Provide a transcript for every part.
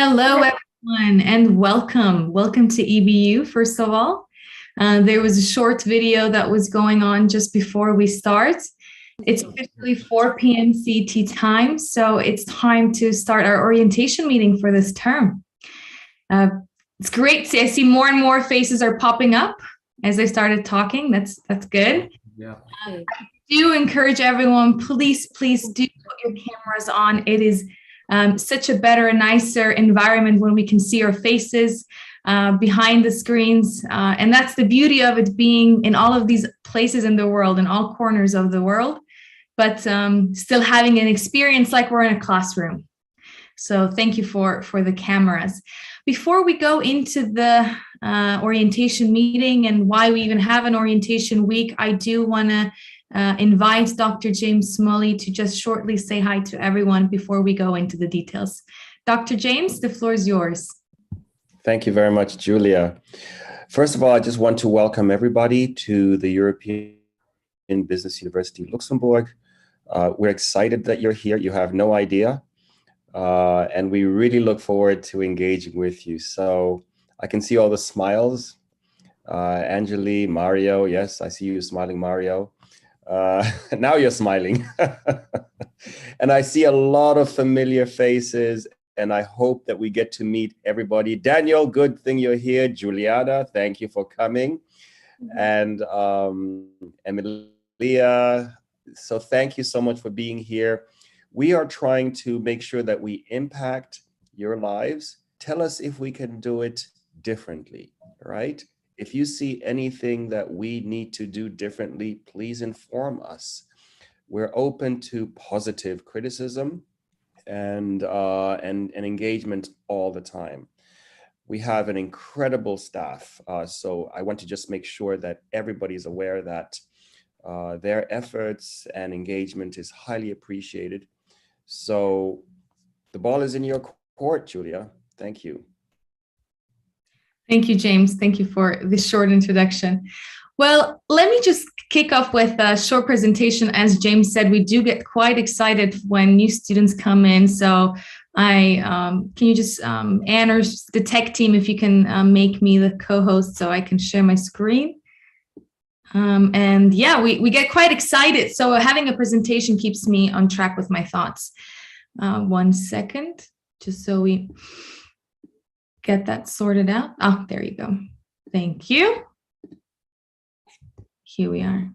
Hello, everyone, and welcome. Welcome to EBU, first of all. There was a short video that was going on just before we start. It's officially 4 p.m. CT time, so it's time to start our orientation meeting for this term. It's great. I see more and more faces are popping up as I started talking. That's good. Yeah. I do encourage everyone, please do put your cameras on. It is such a better and nicer environment when we can see our faces behind the screens. And that's the beauty of it being in all of these places in the world, in all corners of the world, but still having an experience like we're in a classroom. So thank you for the cameras. Before we go into the orientation meeting and why we even have an orientation week, I do want to invite Dr. James Smalley to just shortly say hi to everyone before we go into the details. Dr. James, the floor is yours. Thank you very much, Julia. First of all, I just want to welcome everybody to the European Business University Luxembourg. We're excited that you're here. You have no idea. And we really look forward to engaging with you. So I can see all the smiles. Angeli, Mario, yes, I see you smiling, Mario. Now you're smiling. And I see a lot of familiar faces, and I hope that we get to meet everybody. Daniel, good thing you're here. Juliana, thank you for coming. And Emilia, so thank you so much for being here. We are trying to make sure that we impact your lives. Tell us if we can do it differently, right? If you see anything that we need to do differently, please inform us. We're open to positive criticism and engagement all the time. We have an incredible staff, so I want to just make sure that everybody's aware that their efforts and engagement is highly appreciated. So the ball is in your court, Julia. Thank you. Thank you, James. Thank you for this short introduction. Well, let me just kick off with a short presentation. As James said, we do get quite excited when new students come in. So can you just, Anne or the tech team, if you can make me the co-host so I can share my screen. And yeah, we get quite excited. So having a presentation keeps me on track with my thoughts. 1 second, just so we get that sorted out. Oh, there you go. Thank you. Here we are.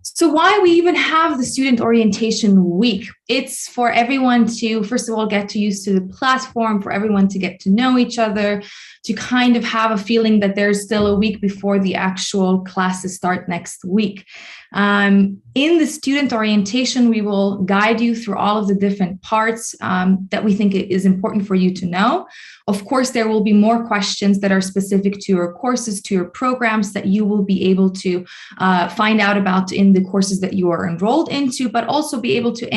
So why we even have the student orientation week? It's for everyone to, first of all, get to used to the platform, for everyone to get to know each other, to kind of have a feeling that there's still a week before the actual classes start next week. In the student orientation, we will guide you through all of the different parts that we think is important for you to know. Of course, there will be more questions that are specific to your courses, to your programs that you will be able to find out about in the courses that you are enrolled into, but also be able to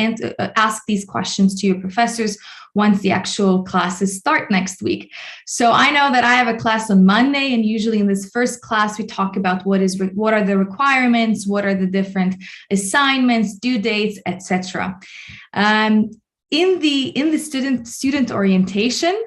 ask these questions to your professors once the actual classes start next week. So I know that I have a class on Monday, and usually in this first class, we talk about what are the requirements, what are the different assignments, due dates, etc. In the student orientation,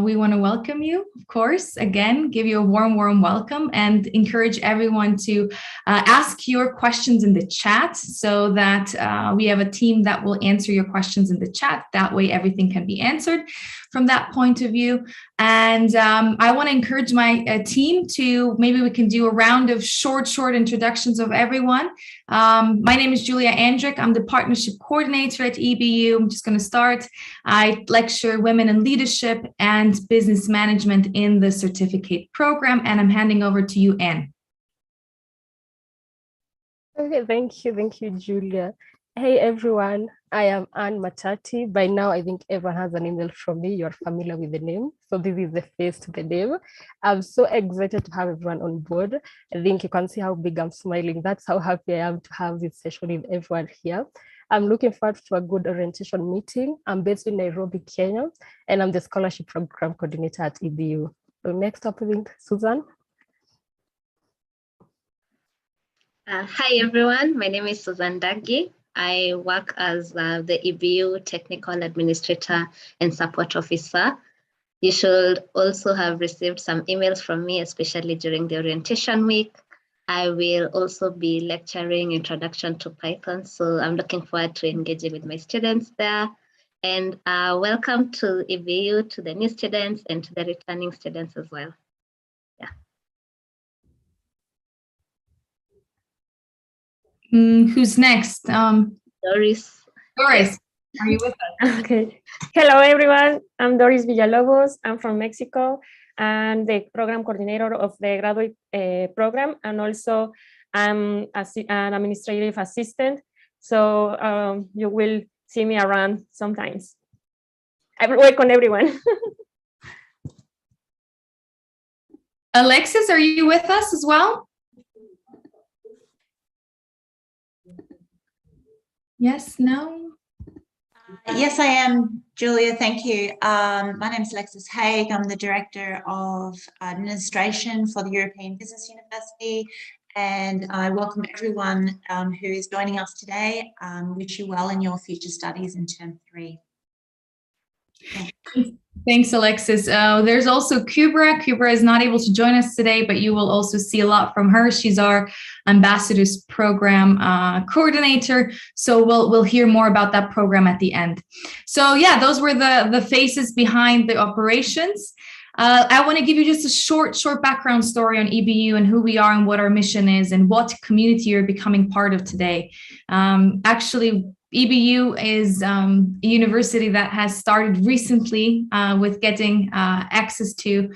we want to welcome you, of course, again, give you a warm welcome and encourage everyone to ask your questions in the chat so that we have a team that will answer your questions in the chat. That way everything can be answered from that point of view. And I want to encourage my team to, maybe we can do a round of short introductions of everyone. My name is Julia Andrick. I'm the partnership coordinator at EBU. I'm just going to start. I lecture women in leadership and business management in the certificate program, and I'm handing over to you, Anne. Okay, thank you, Julia. Hey everyone, I am Anne Matati. By now, I think everyone has an email from me. You're familiar with the name. So this is the face to the name. I'm so excited to have everyone on board. I think you can see how big I'm smiling. That's how happy I am to have this session with everyone here. I'm looking forward to a good orientation meeting. I'm based in Nairobi, Kenya, and I'm the scholarship program coordinator at EBU. So next up, I think, Susan. Hi everyone, my name is Susan Dagi. I work as the EBU Technical Administrator and Support Officer. You should also have received some emails from me, especially during the orientation week. I will also be lecturing Introduction to Python, so I'm looking forward to engaging with my students there. And welcome to EBU, to the new students and to the returning students as well. Yeah. Who's next? Doris. Doris, are you with us? Okay. Hello, everyone. I'm Doris Villalobos. I'm from Mexico and the program coordinator of the graduate program. And also I'm an administrative assistant. So you will see me around sometimes. I will work on everyone. Alexis, are you with us as well? Yes, no? Yes, I am, Julia. Thank you. My name is Alexis Haig. I'm the Director of Administration for the European Business University, and I welcome everyone who is joining us today. Wish you well in your future studies in Term 3. Thanks, Alexis. There's also Kubra. Kubra is not able to join us today, but you will also see a lot from her. She's our Ambassadors Program coordinator. So we'll hear more about that program at the end. So yeah, those were the faces behind the operations. I want to give you just a short background story on EBU and who we are and what our mission is and what community you're becoming part of today. Actually, EBU is a university that has started recently with giving access to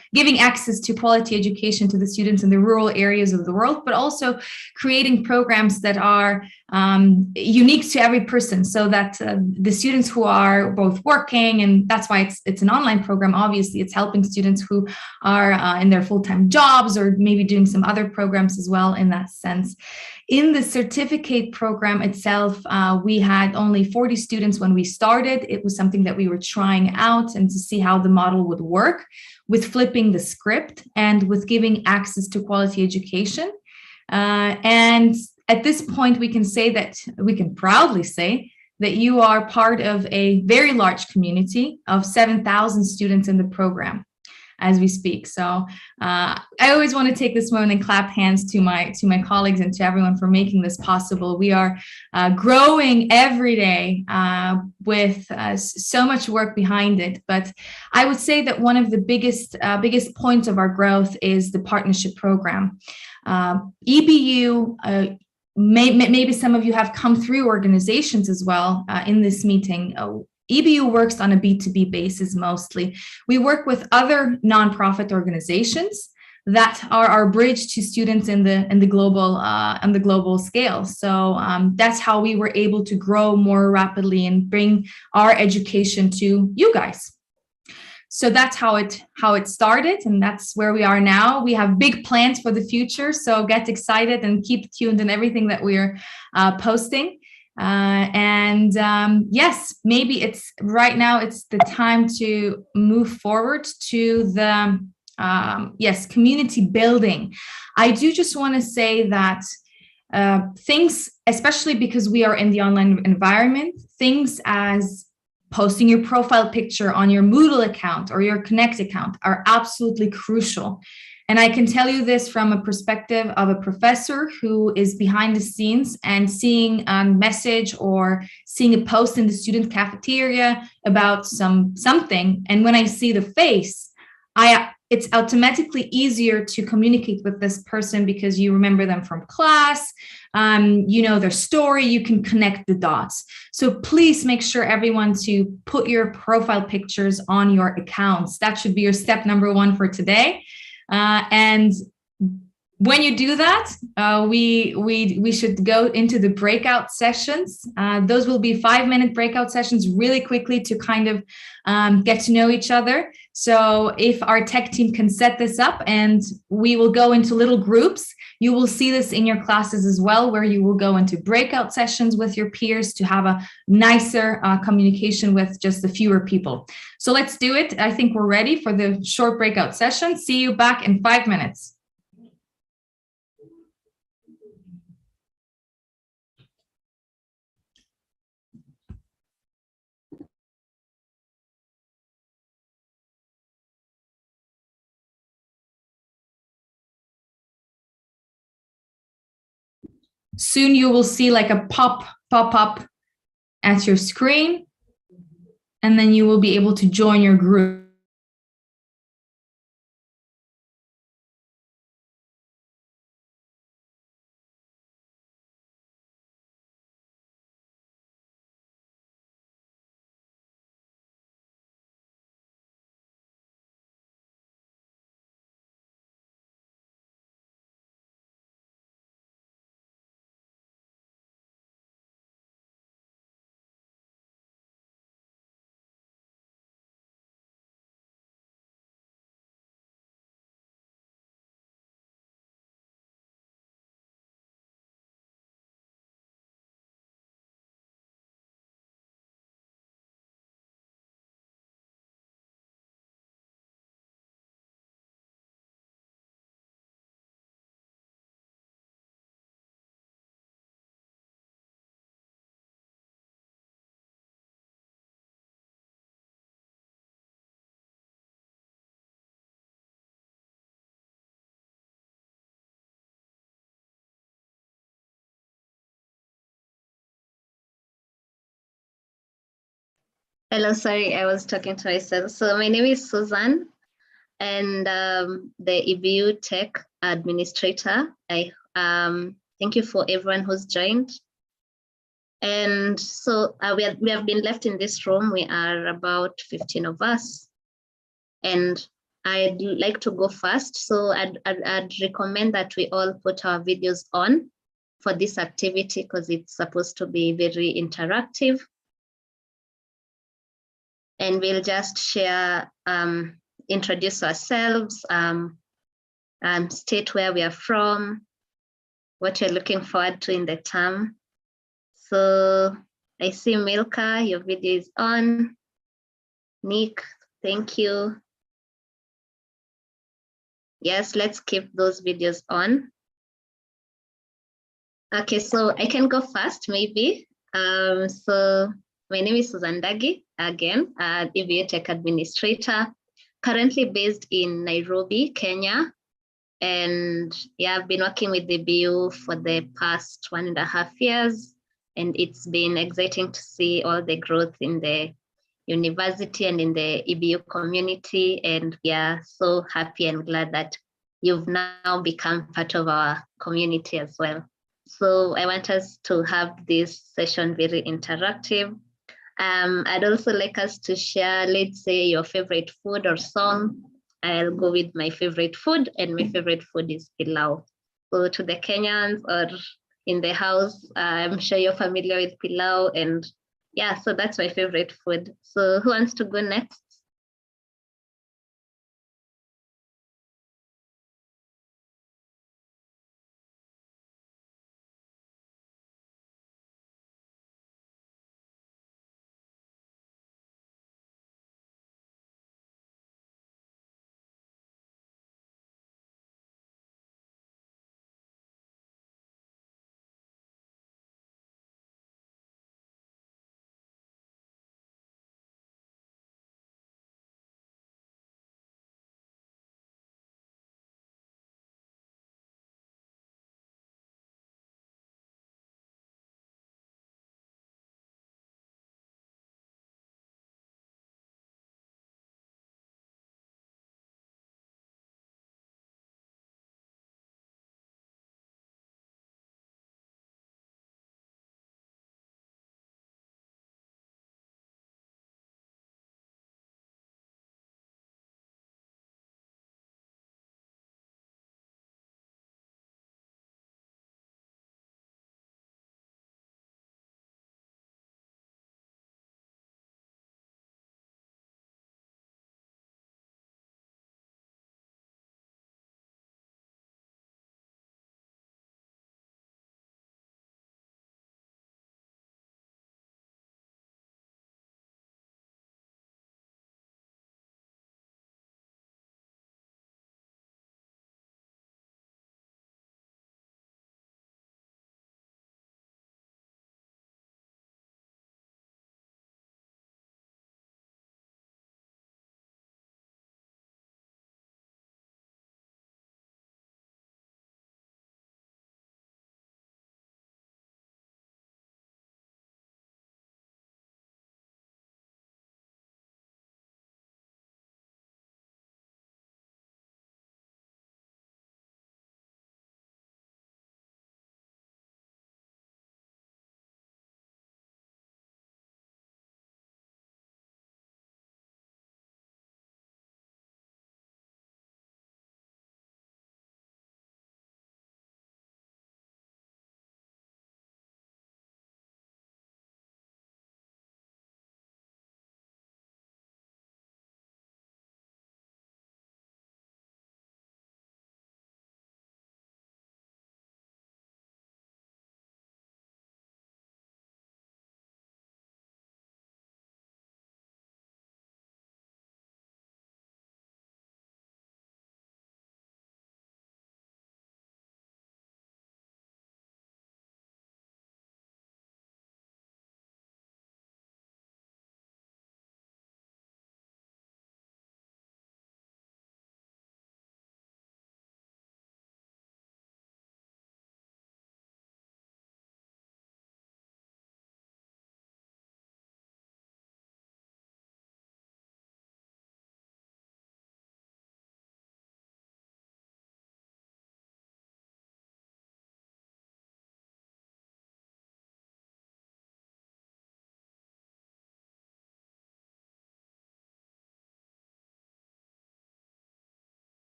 quality education to the students in the rural areas of the world, but also creating programs that are unique to every person, so that the students who are both working, and that's why it's an online program. Obviously, it's helping students who are in their full-time jobs or maybe doing some other programs as well in that sense. In the certificate program itself, we had only 40 students when we started. It was something that we were trying out and to see how the model would work with flipping the script and with giving access to quality education. And at this point, we can proudly say that you are part of a very large community of 7,000 students in the program as we speak. So I always want to take this moment and clap hands to my colleagues and to everyone for making this possible. We are growing every day with so much work behind it. But I would say that one of the biggest points of our growth is the partnership program. EBU, maybe some of you have come through organizations as well in this meeting. EBU works on a B2B basis mostly. We work with other nonprofit organizations that are our bridge to students in the global scale. So that's how we were able to grow more rapidly and bring our education to you guys. So that's how it started, and that's where we are now. We have big plans for the future, so get excited and keep tuned in everything that we're posting. Yes, maybe it's right now, it's the time to move forward to the community building. I do just want to say that things, especially because we are in the online environment, things as posting your profile picture on your Moodle account or your Connect account are absolutely crucial. And I can tell you this from a perspective of a professor who is behind the scenes and seeing a message or seeing a post in the student cafeteria about something. And when I see the face, it's automatically easier to communicate with this person because you remember them from class, you know their story, you can connect the dots. So please make sure everyone to put your profile pictures on your accounts. That should be your step number one for today. And when you do that, we should go into the breakout sessions. Those will be 5-minute breakout sessions really quickly to kind of get to know each other. So if our tech team can set this up, and we will go into little groups, you will see this in your classes as well, where you will go into breakout sessions with your peers to have a nicer communication with just a fewer people. So let's do it. I think we're ready for the short breakout session. See you back in 5 minutes. soon you will see like a pop up at your screen, and then you will be able to join your group. Hello, sorry, I was talking to myself. So my name is Susan, and the Ebu Tech Administrator. I thank you for everyone who's joined. And so we have been left in this room. We are about 15 of us, and I'd like to go first. So I'd recommend that we all put our videos on for this activity because it's supposed to be very interactive. And we'll just share, introduce ourselves, state where we are from, what you're looking forward to in the term. So I see Milka, your video is on. Nick, thank you. Yes, let's keep those videos on. Okay, so I can go first maybe. So my name is Susan Dagi, again, Ebu Tech Administrator, currently based in Nairobi, Kenya. And yeah, I've been working with the BU for the past 1.5 years, and it's been exciting to see all the growth in the university and in the EBU community. And we are so happy and glad that you've now become part of our community as well. So I want us to have this session very interactive. I'd also like us to share, let's say, your favorite food or song. I'll go with my favorite food, and my favorite food is pilau. So to the Kenyans or in the house, I'm sure you're familiar with pilau, and yeah, so that's my favorite food. So who wants to go next?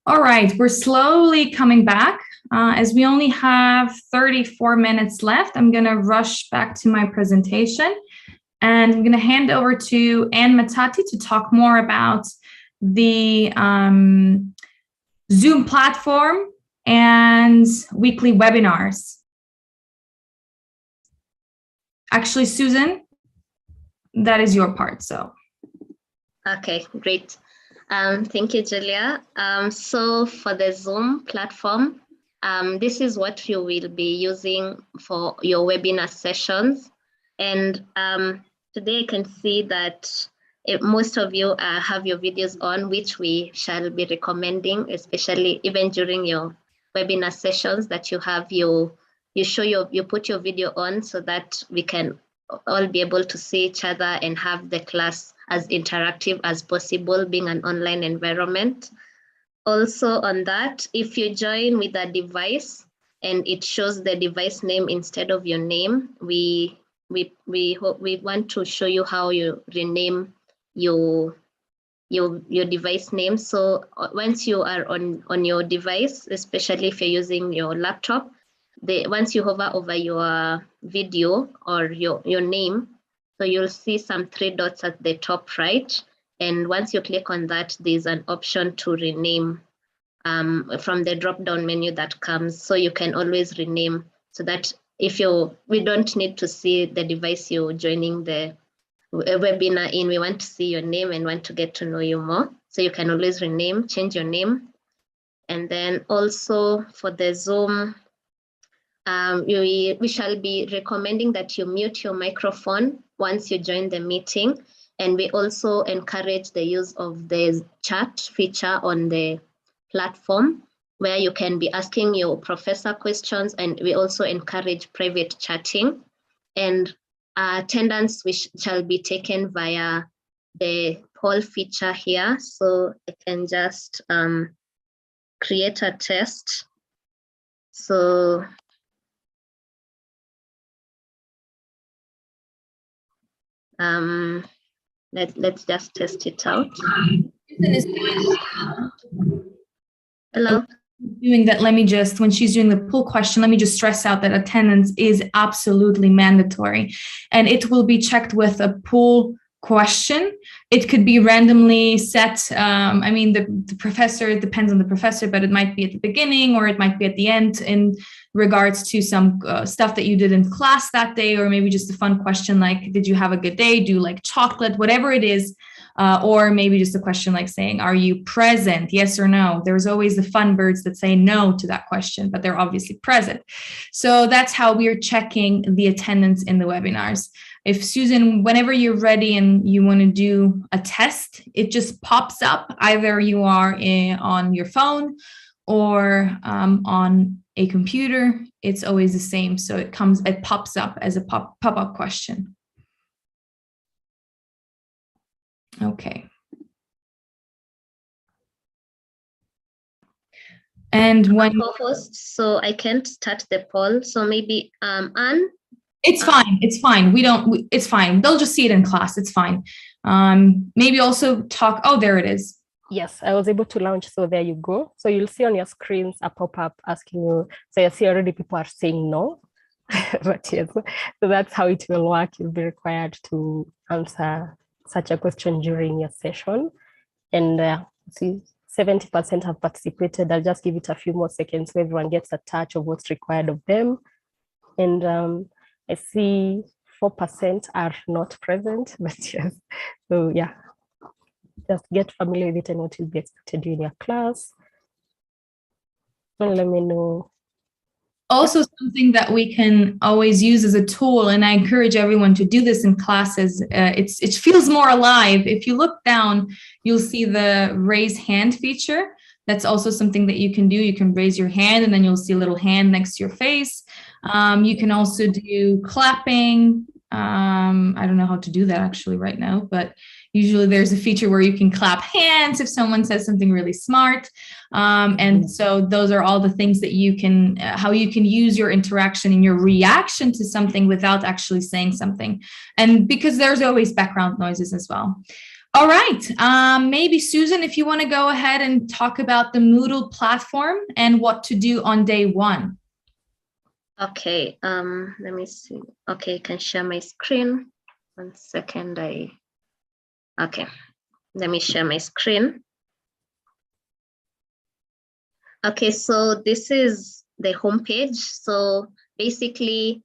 All right, we're slowly coming back. As we only have 34 minutes left, I'm going to rush back to my presentation, and I'm going to hand over to Anne Matati to talk more about the Zoom platform and weekly webinars. Actually, Susan, that is your part, so. Okay, great. Thank you, Julia. So for the Zoom platform, this is what you will be using for your webinar sessions. And today I can see that most of you have your videos on, which we shall be recommending, especially even during your webinar sessions, that you have you put your video on so that we can all be able to see each other and have the class as interactive as possible, being an online environment. Also on that, if you join with a device and it shows the device name instead of your name, we want to show you how you rename your device name. So once you are on your device, especially if you're using your laptop, once you hover over your video or your name, so you'll see some 3 dots at the top right. And once you click on that, there's an option to rename from the drop-down menu that comes. So you can always rename so that we don't need to see the device you're joining the webinar in. We want to see your name and want to get to know you more. So you can always rename, change your name. And then also for the Zoom, we shall be recommending that you mute your microphone once you join the meeting. And we also encourage the use of the chat feature on the platform, where you can be asking your professor questions, and we also encourage private chatting. And attendance which shall be taken via the poll feature here. So I can just create a test. So let's just test it out. Hello. Doing that, when she's doing the poll question, let me just stress out that attendance is absolutely mandatory, and it will be checked with a poll question. It could be randomly set. I mean, the professor, it depends on the professor, but it might be at the beginning or it might be at the end in regards to some stuff that you did in class that day, or maybe just a fun question like, did you have a good day? Do you like chocolate? Whatever it is. Or maybe just a question like saying, are you present? Yes or no? There's always the fun birds that say no to that question, but they're obviously present. So that's how we're checking the attendance in the webinars. If Susan, whenever you're ready and you want to do a test, it just pops up. Either you are on your phone or on a computer. It's always the same. So it pops up as a pop-up question. Okay. And when co-host, so I can't start the poll. So maybe Anne. It's fine. It's fine. It's fine. They'll just see it in class. It's fine. Maybe also talk. Oh, there it is. Yes, I was able to launch. So there you go. So you'll see on your screens a pop-up asking you. So you see already people are saying no. But yes, so that's how it will work. You'll be required to answer such a question during your session. And see, 70% have participated. I'll just give it a few more seconds so everyone gets a touch of what's required of them. And I see 4% are not present, but yes. So yeah, just get familiar with it and what will be expected in your class. And let me know. Also, something that we can always use as a tool, and I encourage everyone to do this in classes, it feels more alive. If you look down, you'll see the raise hand feature. That's also something that you can do. You can raise your hand and then you'll see a little hand next to your face. You can also do clapping. I don't know how to do that actually right now, but usually there's a feature where you can clap hands if someone says something really smart. And so those are all the things that you can, how you can use your interaction and your reaction to something without actually saying something. And because there's always background noises as well. All right. Maybe Susan, if you want to go ahead and talk about the Moodle platform and what to do on day one. Okay, let me see. Okay, I can share my screen. 1 second, okay, let me share my screen. Okay, so this is the homepage. So basically,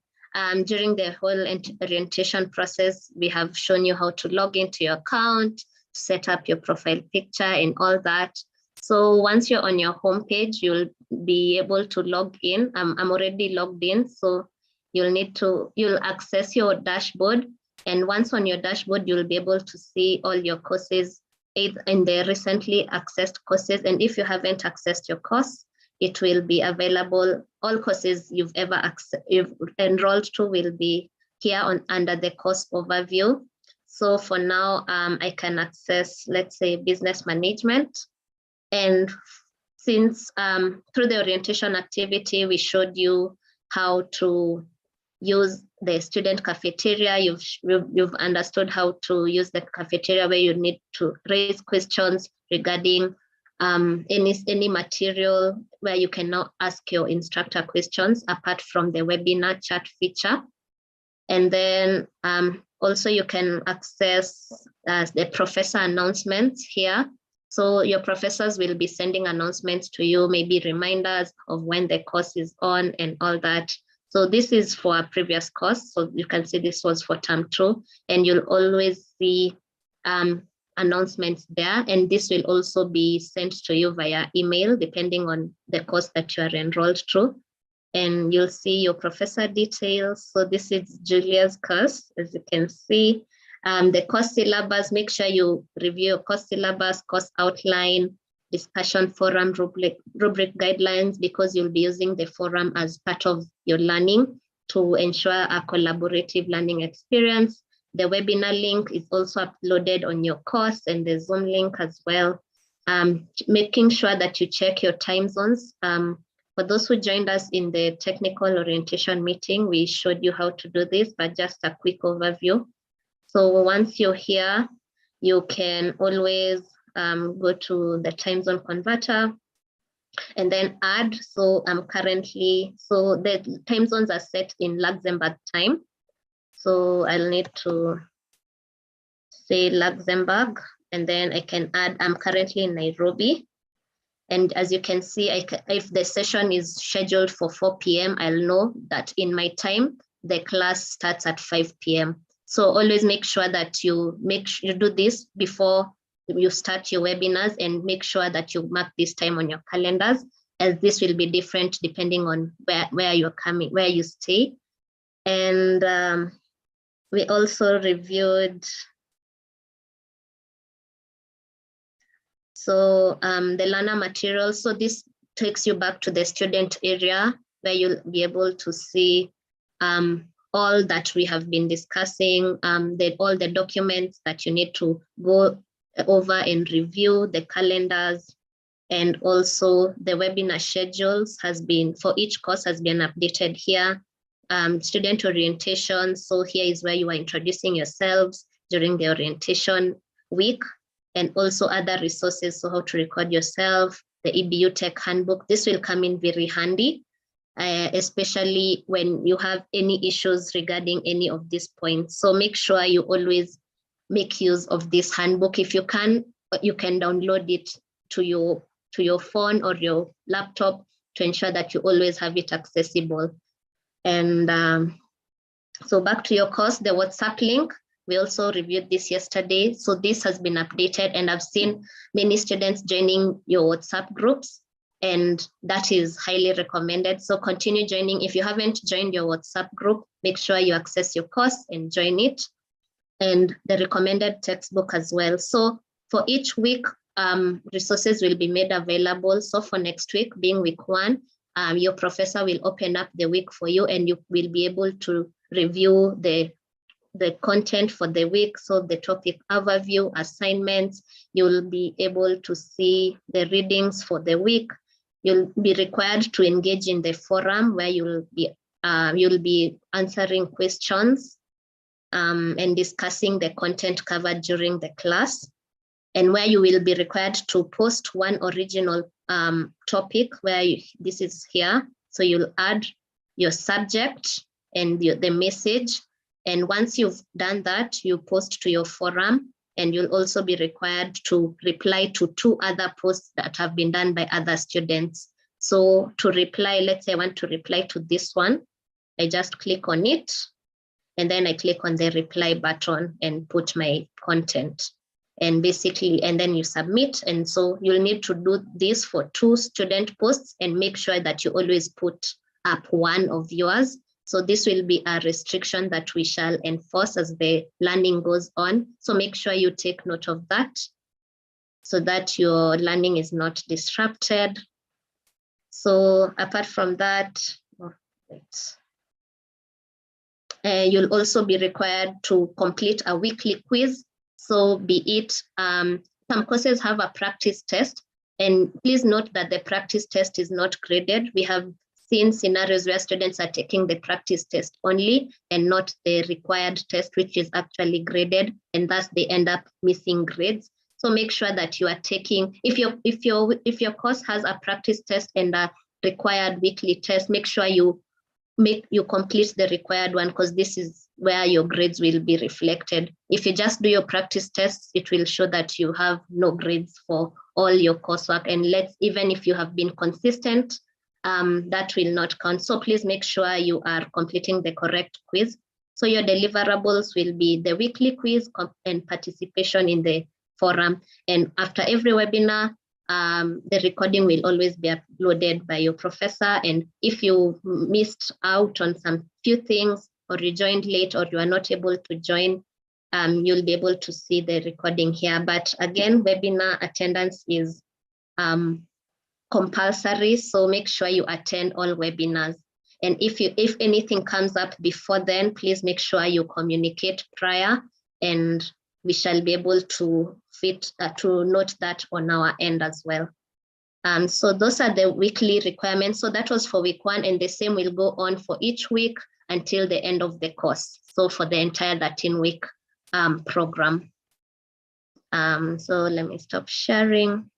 during the whole orientation process, we have shown you how to log into your account, set up your profile picture and all that. So once you're on your homepage, you'll be able to log in. I'm already logged in, so you'll access your dashboard. And once on your dashboard, you'll be able to see all your courses in the recently accessed courses. And if you haven't accessed your course, it will be available. All courses you've enrolled to will be here under the course overview. So for now, I can access, let's say, business management. And since through the orientation activity, we showed you how to use the student cafeteria. You've understood how to use the cafeteria, where you need to raise questions regarding any material, where you can now ask your instructor questions apart from the webinar chat feature. And then also you can access the professor announcements here. So your professors will be sending announcements to you, maybe reminders of when the course is on and all that. So this is for a previous course. So you can see this was for term 2, and you'll always see announcements there. And this will also be sent to you via email, depending on the course that you are enrolled to. And you'll see your professor details. So this is Julia's course, as you can see. The course syllabus, make sure you review your course syllabus, course outline, discussion forum, rubric guidelines, because you'll be using the forum as part of your learning to ensure a collaborative learning experience. The webinar link is also uploaded on your course, and the Zoom link as well. Making sure that you check your time zones. For those who joined us in the technical orientation meeting, we showed you how to do this, but just a quick overview. So once you're here, you can always go to the time zone converter and then add. So I'm currently, so the time zones are set in Luxembourg time. So I'll need to say Luxembourg, and then I can add, I'm currently in Nairobi. And as you can see, if the session is scheduled for 4 p.m., I'll know that in my time, the class starts at 5 p.m. So always make sure that you do this before you start your webinars, and make sure that you mark this time on your calendars, as this will be different depending on where you're coming, where you stay. And we also reviewed, so the learner material. So this takes you back to the student area, where you'll be able to see all that we have been discussing, all the documents that you need to go over and review, the calendars, and also the webinar schedules for each course has been updated here. Student orientation, so here is where you are introducing yourselves during the orientation week, and also other resources, so how to record yourself, the EBU Tech Handbook. This will come in very handy, especially when you have any issues regarding any of these points. So make sure you always make use of this handbook. If you can download it to your phone or your laptop to ensure that you always have it accessible. And so back to your course, the WhatsApp link, we also reviewed this yesterday. So this has been updated, and I've seen many students joining your WhatsApp groups, and that is highly recommended. So continue joining. If you haven't joined your WhatsApp group, make sure you access your course and join it. And the recommended textbook as well. So for each week, resources will be made available. So for next week, being week 1, your professor will open up the week for you, and you will be able to review the content for the week. So the topic overview, assignments, you'll be able to see the readings for the week. You'll be required to engage in the forum, where you'll be answering questions and discussing the content covered during the class. and where you will be required to post one original topic this is here. So you'll add your subject and the message. And once you've done that, you post to your forum, and you'll also be required to reply to 2 other posts that have been done by other students. So to reply, let's say I want to reply to this one, I just click on it, and then I click on the reply button and put my content. And basically, and then you submit. And so you'll need to do this for 2 student posts, and make sure that you always put up one of yours. So this will be a restriction that we shall enforce as the learning goes on. So make sure you take note of that so that your learning is not disrupted. So apart from that, you'll also be required to complete a weekly quiz. So be it, some courses have a practice test, and please note that the practice test is not graded. We have seen scenarios where students are taking the practice test only and not the required test, which is actually graded, and thus they end up missing grades. So make sure that you are taking, if your course has a practice test and a required weekly test, make sure you complete the required one, because this is where your grades will be reflected. If you just do your practice tests, it will show that you have no grades for all your coursework. And even if you have been consistent, that will not count. So please make sure you are completing the correct quiz. So your deliverables will be the weekly quiz and participation in the forum. And after every webinar, the recording will always be uploaded by your professor. And if you missed out on some few things, or you joined late, or you are not able to join, you'll be able to see the recording here. But again, webinar attendance is compulsory, so make sure you attend all webinars. And if anything comes up before then, please make sure you communicate prior, and we shall be able to note that on our end as well. So those are the weekly requirements. So that was for week 1, and the same will go on for each week until the end of the course. So for the entire 13-week program. So let me stop sharing.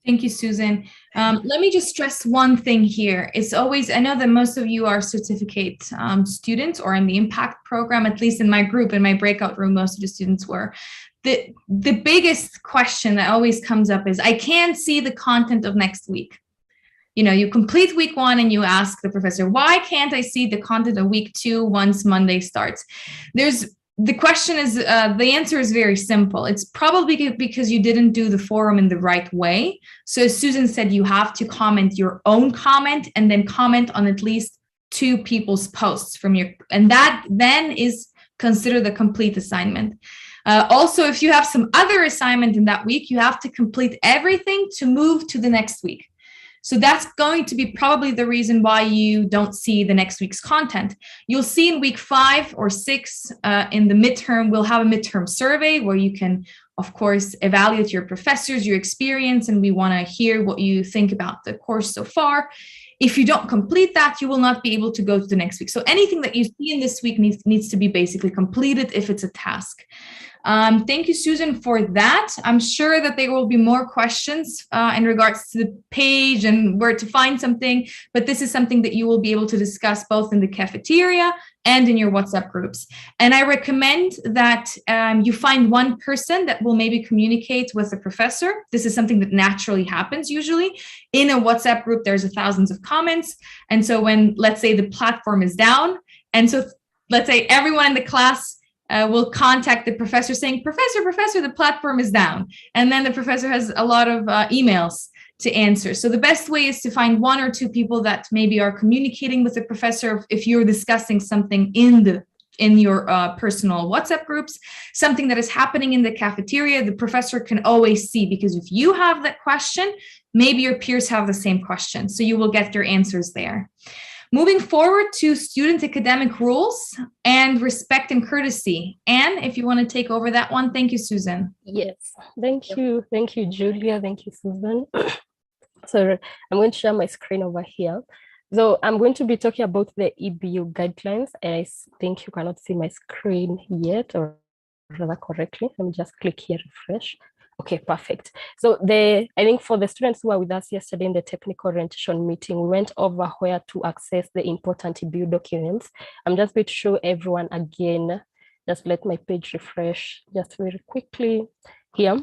Thank you, Susan. Let me just stress one thing here. It's always, I know that most of you are certificate students or in the impact program, at least in my group, in my breakout room, most of the students were. The biggest question that always comes up is, I can't see the content of next week. You know, you complete week 1 and you ask the professor, why can't I see the content of week 2 once Monday starts? The question is, the answer is very simple. It's probably because you didn't do the forum in the right way. So as Susan said, you have to comment your own comment and then comment on at least 2 people's posts and that then is considered a complete assignment. Also, if you have some other assignment in that week, you have to complete everything to move to the next week. So that's going to be probably the reason why you don't see the next week's content. You'll see in week 5 or 6 in the midterm, we'll have a midterm survey where you can, of course, evaluate your professors, your experience, and we want to hear what you think about the course so far. If you don't complete that, you will not be able to go to the next week. So anything that you see in this week needs to be basically completed if it's a task. Thank you, Susan, for that. I'm sure that there will be more questions in regards to the page and where to find something, but this is something that you will be able to discuss both in the cafeteria and in your WhatsApp groups. And I recommend that you find one person that will maybe communicate with the professor. This is something that naturally happens usually. In a WhatsApp group, there's thousands of comments. And so when, let's say, the platform is down, and so let's say everyone in the class will contact the professor saying, Professor, the platform is down. And then the professor has a lot of emails to answer. So the best way is to find 1 or 2 people that maybe are communicating with the professor if you're discussing something in your personal WhatsApp groups, something that is happening in the cafeteria, the professor can always see, because if you have that question, maybe your peers have the same question. So you will get your answers there. Moving forward to student academic rules and respect and courtesy. Anne, if you want to take over that one. Thank you, Susan. Yes, thank you, Julia. Thank you, Susan. So I'm going to share my screen over here. So I'm going to be talking about the Ebu guidelines. And I think you cannot see my screen yet, or rather correctly. Let me just click here, refresh. Okay, perfect. So I think for the students who were with us yesterday in the technical orientation meeting, we went over where to access the important Ebu documents. I'm just going to show everyone again. Just let my page refresh just very quickly here.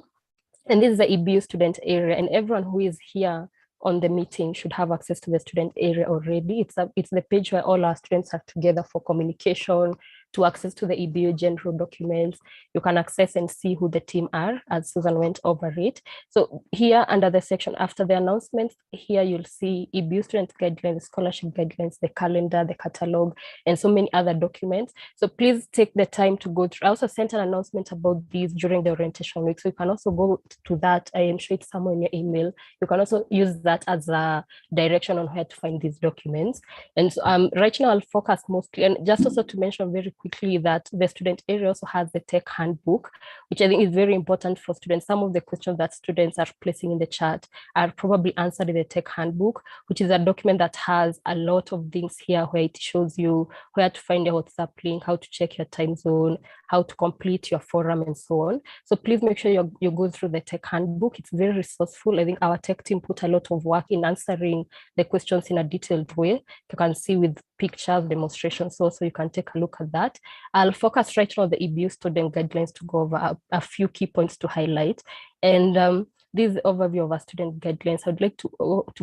And this is the Ebu student area, and everyone who is here on the meeting should have access to the student area already. It's the page where all our students are together for communication, to access to the Ebu General Documents. You can access and see who the team are, as Susan went over it. So here under the section after the announcements, here you'll see Ebu Student Guidelines, Scholarship Guidelines, the calendar, the catalog, and so many other documents. So please take the time to go through. I also sent an announcement about these during the orientation week. So you can also go to that. I am sure it's somewhere in your email. You can also use that as a direction on where to find these documents. And so, right now I'll focus mostly, and just also to mention very quickly that the student area also has the tech handbook, which I think is very important for students. Some of the questions that students are placing in the chat are probably answered in the tech handbook, which is a document that has a lot of things here where it shows you where to find your WhatsApp link, how to check your time zone, how to complete your forum, and so on. So please make sure you go through the tech handbook. It's very resourceful. I think our tech team put a lot of work in answering the questions in a detailed way. You can see with pictures, demonstrations, so you can take a look at that. I'll focus right now on the Ebu Student Guidelines to go over a few key points to highlight. And this overview of our student guidelines, I'd like to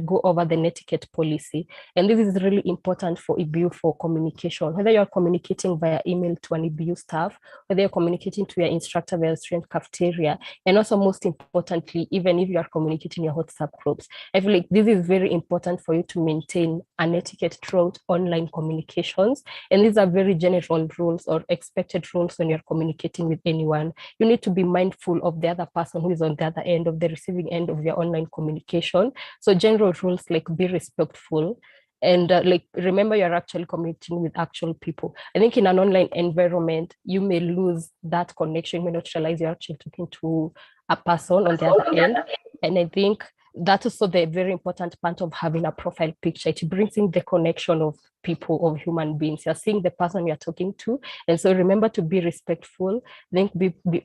go over the netiquette policy. And this is really important for Ebu for communication, whether you're communicating via email to an Ebu staff, whether you're communicating to your instructor via student cafeteria, and also most importantly, even if you are communicating your WhatsApp groups. I feel like this is very important for you to maintain an etiquette throughout online communications. And these are very general rules or expected rules when you're communicating with anyone. You need to be mindful of the other person who is on the other end of the receiving end of your online communication. So general rules like be respectful, and like remember you're actually communicating with actual people. I think in an online environment, you may lose that connection. You may not realize you're actually talking to a person on the other end. And I think that's also the very important part of having a profile picture. It brings in the connection of people, of human beings. You're seeing the person you're talking to. And so remember to be respectful, think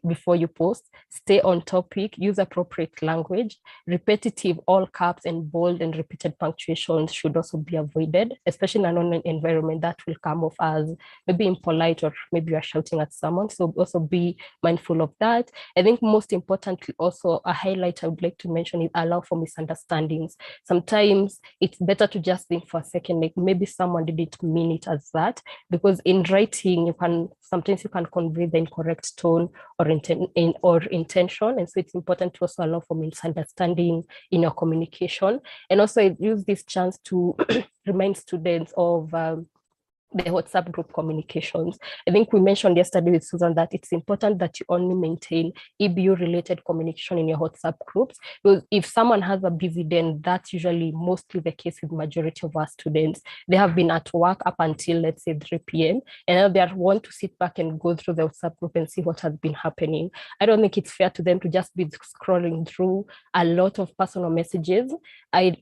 before you post, stay on topic, use appropriate language, repetitive, all caps and bold and repeated punctuations should also be avoided, especially in an online environment that will come off as maybe impolite or maybe you're shouting at someone. So also be mindful of that. I think most importantly, also a highlight I would like to mention is allow for misunderstandings. Sometimes it's better to just think for a second, like maybe someone didn't mean it as that, because in writing, sometimes you can convey the incorrect tone or intention. And so it's important to also allow for misunderstanding in your communication. And also I use this chance to remind students of the WhatsApp group communications. I think we mentioned yesterday with Susan that it's important that you only maintain Ebu related communication in your WhatsApp groups, because if someone has a busy day, and that's usually mostly the case with majority of our students, they have been at work up until let's say 3 p.m. and now they want to sit back and go through the WhatsApp group and see what has been happening. I don't think it's fair to them to just be scrolling through a lot of personal messages.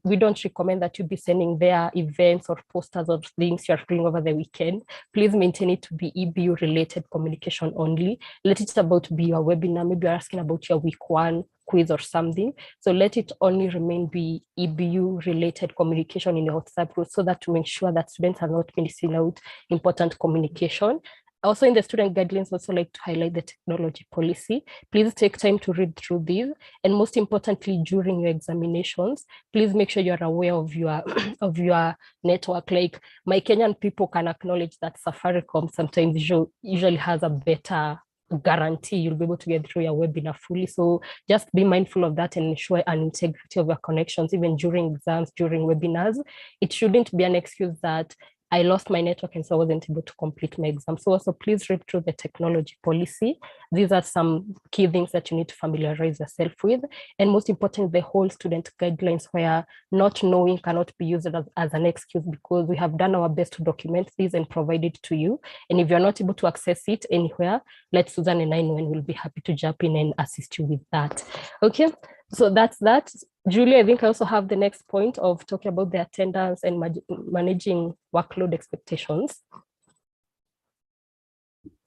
We don't recommend that you be sending their events or posters or things you're doing over the weekend. Please maintain it to be Ebu related communication only. Let it be your webinar. Maybe you're asking about your week 1 quiz or something. So let it only remain be Ebu related communication in your WhatsApp group, so that to make sure that students are not missing out important communication. Also in the student guidelines, also like to highlight the technology policy. Please take time to read through these. And most importantly, during your examinations, please make sure you're aware of your network. Like my Kenyan people can acknowledge that Safaricom sometimes usually has a better guarantee you'll be able to get through your webinar fully. So just be mindful of that and ensure an integrity of your connections, even during exams, during webinars. It shouldn't be an excuse that I lost my network and so I wasn't able to complete my exam. So also please read through the technology policy. These are some key things that you need to familiarize yourself with. And most importantly, the whole student guidelines, where not knowing cannot be used as an excuse, because we have done our best to document these and provide it to you. And if you're not able to access it anywhere, let Susan and I know, and we'll be happy to jump in and assist you with that. Okay, so that's that. Julie, I think I also have the next point of talking about the attendance and managing workload expectations.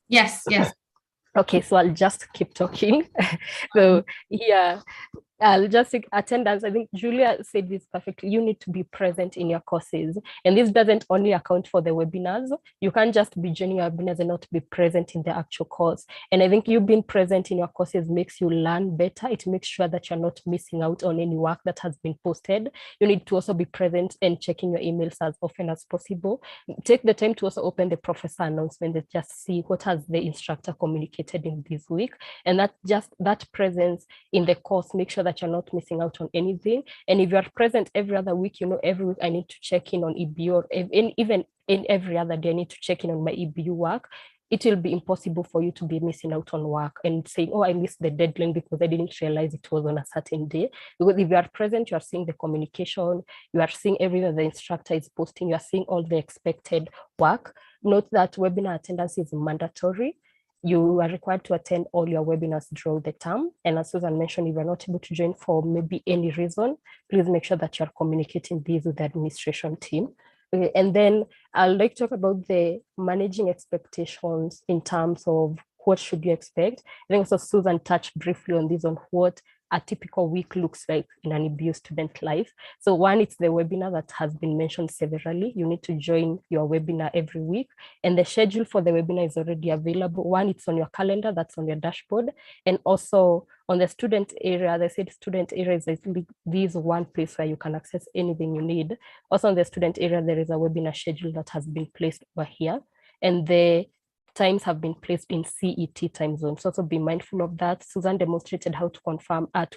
Yes. Okay, so I'll just keep talking. So yeah, I'll just take attendance. I think Julia said this perfectly. You need to be present in your courses. And this doesn't only account for the webinars. You can't just be joining your webinars and not be present in the actual course. And I think you being present in your courses makes you learn better. It makes sure that you're not missing out on any work that has been posted. You need to also be present and checking your emails as often as possible. Take the time to also open the professor announcement and just see what has the instructor communicated in this week. And that presence in the course, make sure that you're not missing out on anything. And if you're present every other week, every week I need to check in on EBU, or even in every other day I need to check in on my EBU work, it will be impossible for you to be missing out on work and saying, oh, I missed the deadline because I didn't realize it was on a certain day. Because if you are present, you are seeing the communication, you are seeing everything the instructor is posting, you are seeing all the expected work. Note that webinar attendance is mandatory. You are required to attend all your webinars throughout the term. And as Susan mentioned, if you're not able to join for maybe any reason, please make sure that you're communicating this with the administration team. Okay, and then I'd like to talk about the managing expectations in terms of what should you expect. I think also Susan touched briefly on this, on what a typical week looks like in an Ebu student life. So one, it's the webinar that has been mentioned severally. You need to join your webinar every week, and the schedule for the webinar is already available. One, it's on your calendar, that's on your dashboard, and also on the student area. They said student area is this one place where you can access anything you need. Also on the student area, there is a webinar schedule that has been placed over here, and the times have been placed in CET time zone. So also be mindful of that. Susan demonstrated how to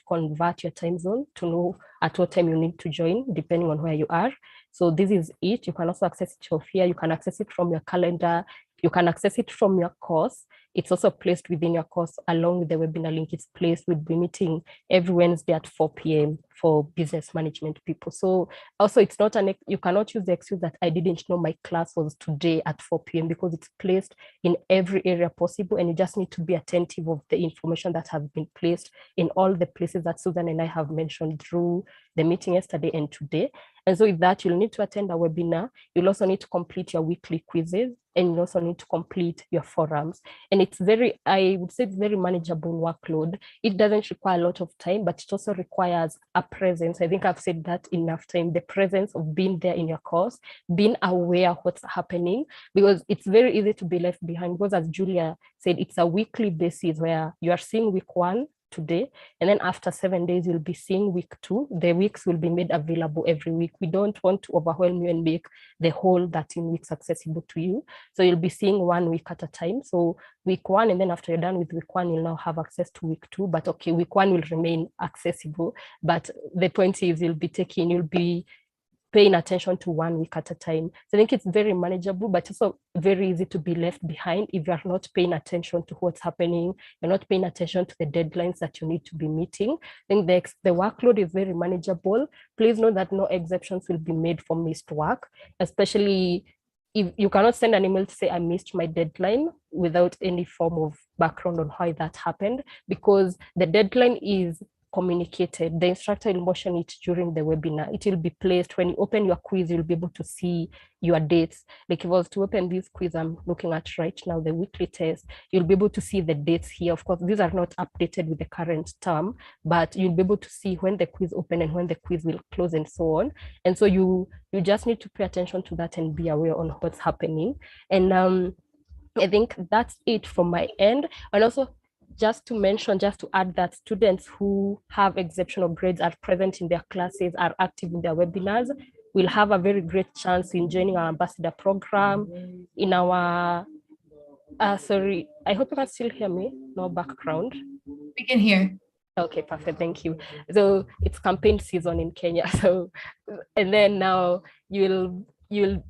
convert your time zone to know at what time you need to join, depending on where you are. So this is it. You can also access it from here. You can access it from your calendar. You can access it from your course. It's also placed within your course along with the webinar link. It's placed. We'll be meeting every Wednesday at 4 p.m. for business management people. So also it's not you cannot use the excuse that I didn't know my class was today at 4 p.m. because it's placed in every area possible, and you just need to be attentive of the information that has been placed in all the places that Susan and I have mentioned through the meeting yesterday and today. And so with that, you'll need to attend a webinar. You'll also need to complete your weekly quizzes, and you also need to complete your forums. And it's I would say it's very manageable workload. It doesn't require a lot of time, but it also requires a presence. I think I've said that enough time, the presence of being there in your course, being aware of what's happening, because it's very easy to be left behind. Because as Julia said, it's a weekly basis where you are seeing week 1 today, and then after 7 days you'll be seeing week 2. The weeks will be made available every week. We don't want to overwhelm you and make the whole 13 weeks accessible to you, so you'll be seeing 1 week at a time. So week 1, and then after you're done with week 1, you'll now have access to week 2. But okay, week 1 will remain accessible, but the point is you'll be paying attention to 1 week at a time. So I think it's very manageable, but also very easy to be left behind if you're not paying attention to what's happening, you're not paying attention to the deadlines that you need to be meeting. I think the workload is very manageable. Please know that no exceptions will be made for missed work, especially if you cannot send an email to say I missed my deadline without any form of background on how that happened, because the deadline is communicated. The instructor will motion it during the webinar. It will be placed when you open your quiz. You'll be able to see your dates. Like if I was to open this quiz I'm looking at right now, the weekly test, you'll be able to see the dates here. Of course, these are not updated with the current term, but you'll be able to see when the quiz open and when the quiz will close and so on. And so you just need to pay attention to that and be aware on what's happening. And I think that's it from my end. And also, just to add that students who have exceptional grades are present in their classes, are active in their webinars, will have a very great chance in joining our ambassador program in our, sorry, I hope you can still hear me, no background. We can hear. Okay, perfect, thank you. So it's campaign season in Kenya. So, and then now you'll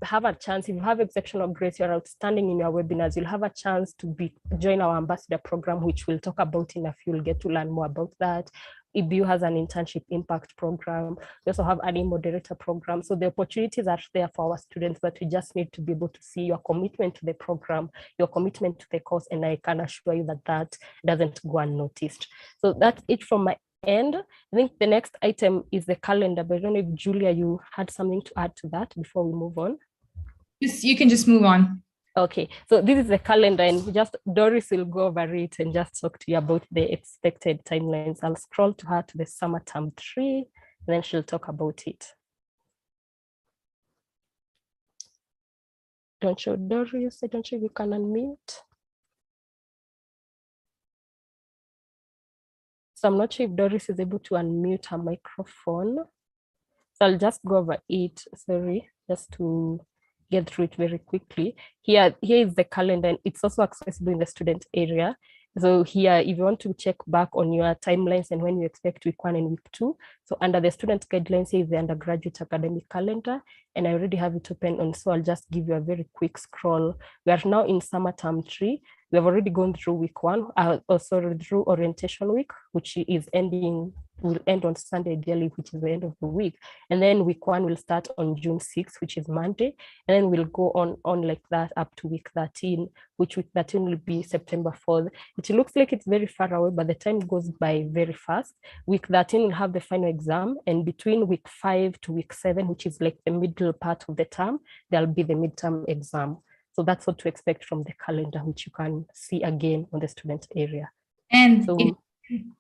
have a chance, if you have exceptional grades, you're outstanding in your webinars, you'll have a chance to join our ambassador program, which we'll talk about in a few. You'll get to learn more about that. Ebu has an internship impact program. We also have an moderator program. So the opportunities are there for our students, but we just need to be able to see your commitment to the program, your commitment to the course, and I can assure you that that doesn't go unnoticed. So that's it from my end. I think the next item is the calendar, but I don't know if Julia, you had something to add to that before we move on. You can just move on. Okay, so this is the calendar, and just Doris will go over it and just talk to you about the expected timelines. I'll scroll to her to the summer term 3, and then she'll talk about it. Don't show Doris. I don't know if you can unmute. So I'm not sure if Doris is able to unmute her microphone. So I'll just go over it, sorry, just to get through it very quickly. Here is the calendar, and it's also accessible in the student area. So here, if you want to check back on your timelines and when you expect week 1 and week 2, so under the student guidelines, here is the undergraduate academic calendar, and I already have it open on, so I'll just give you a very quick scroll. We are now in summer term 3. We have already gone through week 1, also through orientation week, which will end on Sunday ideally, which is the end of the week. And then week 1 will start on June 6th, which is Monday. And then we'll go on like that up to week 13, which week 13 will be September 4th. It looks like it's very far away, but the time goes by very fast. Week 13 will have the final exam, and between week 5 to week 7, which is like the middle part of the term, there'll be the midterm exam. So that's what to expect from the calendar, which you can see again on the student area. And so,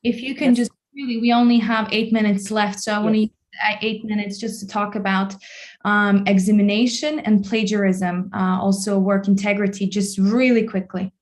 if you can just really, we only have 8 minutes left. So I want to use 8 minutes just to talk about examination and plagiarism, also work integrity, just really quickly.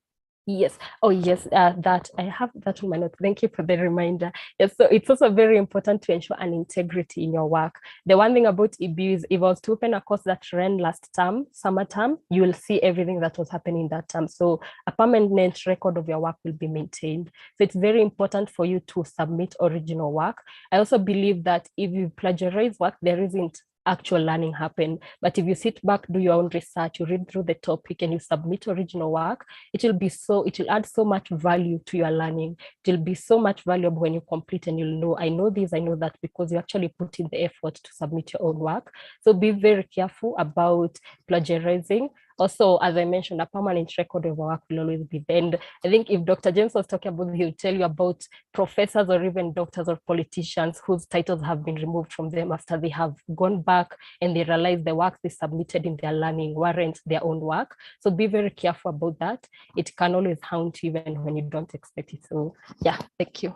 Yes. Oh, yes. That I have that in my notes. Thank you for the reminder. Yes. So it's also very important to ensure an integrity in your work. The one thing about Ebu is, if I was to open a course that ran last term, summer term, you will see everything that was happening that term. So a permanent record of your work will be maintained. So it's very important for you to submit original work. I also believe that if you plagiarize work, there isn't actual learning happen. But if you sit back, do your own research, you read through the topic and you submit original work, it will add so much value to your learning. It will be so much valuable when you complete and you'll know, I know this, I know that, because you actually put in the effort to submit your own work. So be very careful about plagiarizing. Also, as I mentioned, a permanent record of work will always be there. And I think if Dr. James was talking about, he'll tell you about professors or even doctors or politicians whose titles have been removed from them after they have gone back and they realize the work they submitted in their learning weren't their own work. So be very careful about that. It can always haunt you even when you don't expect it. So yeah, thank you.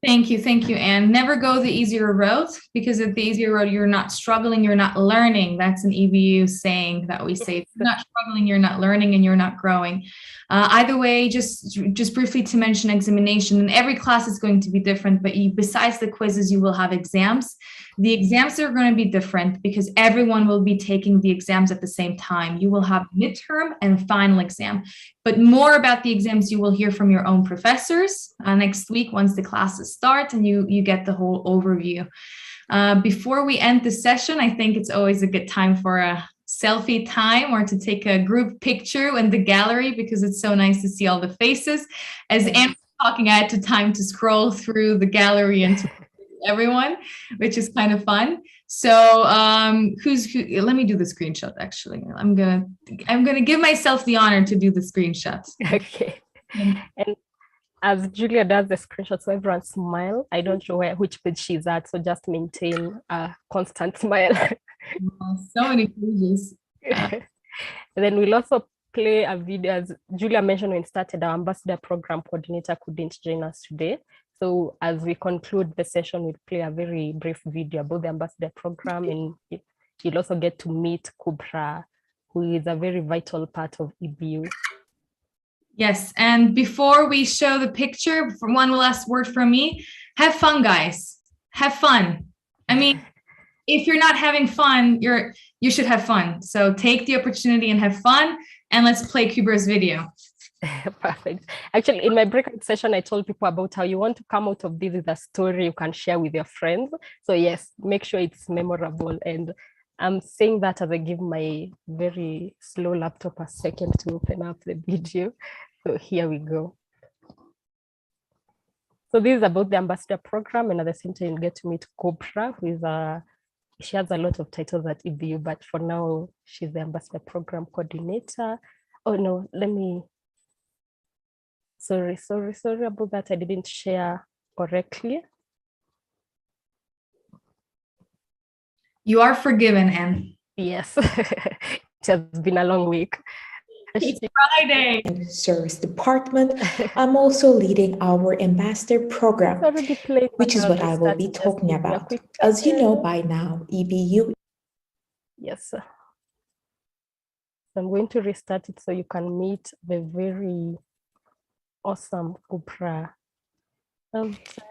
Thank you, Anne. Never go the easier road, because at the easier road, you're not struggling, you're not learning. That's an EBU saying that we say. If you're not struggling, you're not learning, and you're not growing. Either way, just briefly to mention examination, and every class is going to be different, but besides the quizzes, you will have exams. The exams are going to be different because everyone will be taking the exams at the same time. You will have midterm and final exam, but more about the exams you will hear from your own professors next week once the classes start and you get the whole overview. Before we end the session, I think it's always a good time for a selfie time, or to take a group picture in the gallery, because it's so nice to see all the faces. As Anne was talking, I had time to scroll through the gallery and everyone, which is kind of fun. So let me do the screenshot. Actually, I'm gonna give myself the honor to do the screenshot. Okay. And as Julia does the screenshot, so everyone smile. I don't know which page she's at, so just maintain a constant smile. So many pages. And then we'll also play a video. As Julia mentioned when we started, our ambassador program coordinator couldn't join us today. So as we conclude the session, we'll play a very brief video about the ambassador program, and you'll also get to meet Kubra, who is a very vital part of EBU. Yes, and before we show the picture, for one last word from me, have fun, guys. Have fun. I mean, if you're not having fun, you should have fun. So take the opportunity and have fun, and let's play Kubra's video. Perfect. Actually, in my breakout session, I told people about how you want to come out of this with a story you can share with your friends. So yes, make sure it's memorable. And I'm saying that as I give my very slow laptop a second to open up the video. So here we go. So this is about the ambassador program, and at the same time, you'll get to meet Kubra, who is she has a lot of titles at EBU, but for now, she's the ambassador program coordinator. Oh no, sorry about that. I didn't share correctly. You are forgiven, Anne. Yes, it has been a long week. It's Friday. Service department. I'm also leading our ambassador program, which is what I will be talking about. As you know by now, EBU. Yes, sir. I'm going to restart it so you can meet the very awesome Kupra.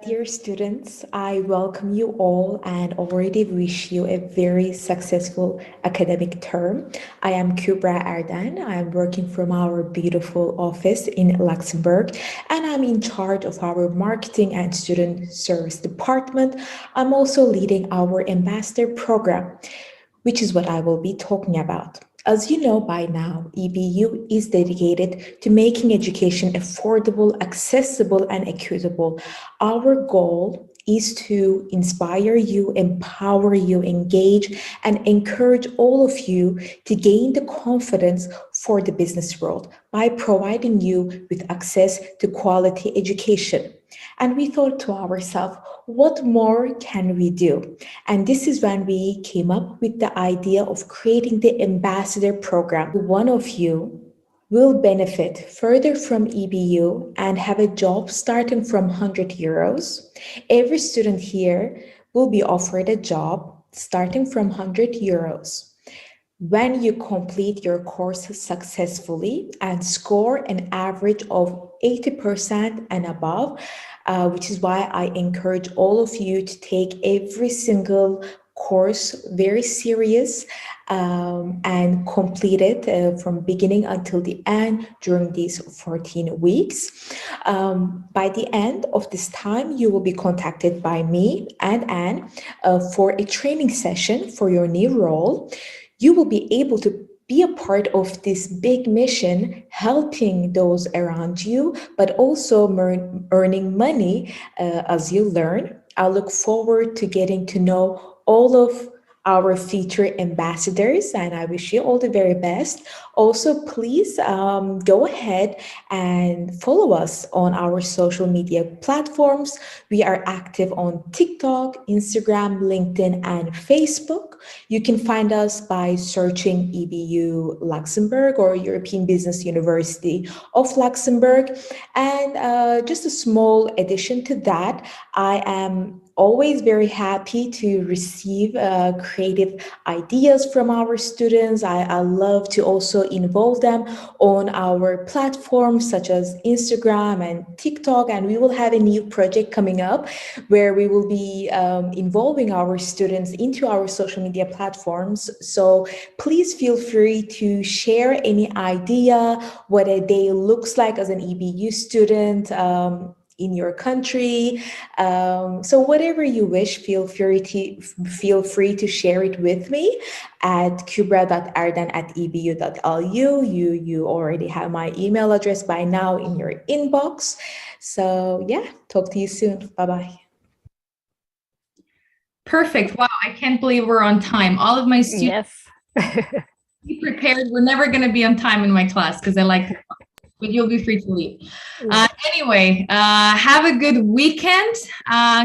Dear students, I welcome you all and already wish you a very successful academic term. I am Kubra Ardan. I'm working from our beautiful office in Luxembourg, and I'm in charge of our marketing and student service department. I'm also leading our ambassador program, which is what I will be talking about. As you know by now, EBU is dedicated to making education affordable, accessible, and equitable. Our goal is to inspire you, empower you, engage, and encourage all of you to gain the confidence for the business world by providing you with access to quality education. And we thought to ourselves, what more can we do? And this is when we came up with the idea of creating the ambassador program. One of you will benefit further from EBU and have a job starting from 100 euros. Every student here will be offered a job starting from 100 euros. When you complete your course successfully and score an average of 80% and above, which is why I encourage all of you to take every single course very serious and complete it from beginning until the end during these 14 weeks. By the end of this time, you will be contacted by me and Anne for a training session for your new role. You will be able to be a part of this big mission, helping those around you, but also earning money as you learn. I look forward to getting to know all of our featured ambassadors, and I wish you all the very best. Also, please go ahead and follow us on our social media platforms. We are active on TikTok, Instagram, LinkedIn, and Facebook. You can find us by searching EBU Luxembourg or European Business University of Luxembourg. And just a small addition to that, I am always very happy to receive creative ideas from our students. I love to also involve them on our platforms such as Instagram and TikTok. And we will have a new project coming up where we will be involving our students into our social media platforms. So please feel free to share any idea, what a day looks like as an EBU student in your country. So whatever you wish, feel free to share it with me at kubra.ardan@ebu.lu. You already have my email address by now in your inbox. So yeah, talk to you soon. Bye-bye. Perfect. Wow, I can't believe we're on time. All of my students, be prepared. We're never going to be on time in my class because I like to talk. But you'll be free to leave. Anyway, have a good weekend.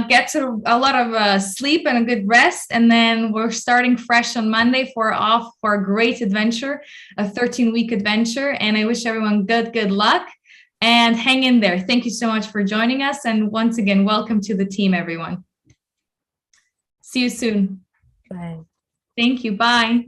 Get to a lot of sleep and a good rest. And then we're starting fresh on Monday for a great adventure, a 13-week adventure. And I wish everyone good luck and hang in there. Thank you so much for joining us. And once again, welcome to the team, everyone. See you soon. Bye. Thank you. Bye.